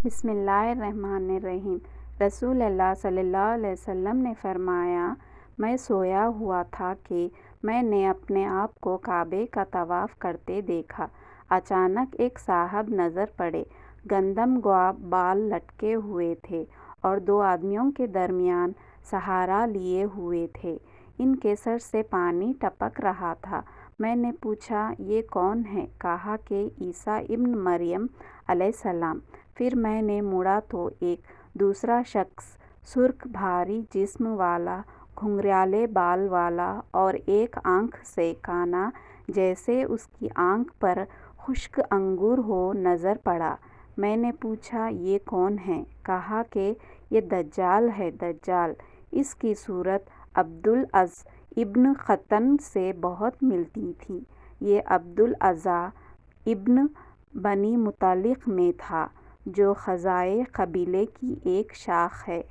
بسم اللہ الرحمن الرحیم۔ رسول اللہ صلی اللہ علیہ وسلم نے فرمایا، میں سویا ہوا تھا کہ میں نے اپنے آپ کو کعبے کا طواف کرتے دیکھا۔ اچانک ایک صاحب نظر پڑے۔ گندم گوا بال لٹکے ہوئے تھے اور دو آدمیوں کے درمیان سہارا لیے ہوئے تھے۔ ان کے سر سے پانی ٹپک رہا تھا۔ میں نے پوچھا، یہ کون ہیں؟ کہا کہ عیسیٰ ابن مریم علیہ السلام۔ پھر میں نے مڑا تو ایک دوسرا شخص سرخ بھاری جسم والا، گھنگریالے بال والا اور ایک آنکھ سے کانا جیسے اس کی آنکھ پر خشک انگور ہو نظر پڑا۔ میں نے پوچھا، یہ کون ہیں؟ کہا کہ یہ دجال ہے، دجال۔ اس کی صورت عبدالاعزیٰ ابن قطن سے بہت ملتی تھی۔ یہ عبدالاعزیٰ ابن بنی مطلق میں تھا، جو خزاعہ قبیلے کی ایک شاخ ہے۔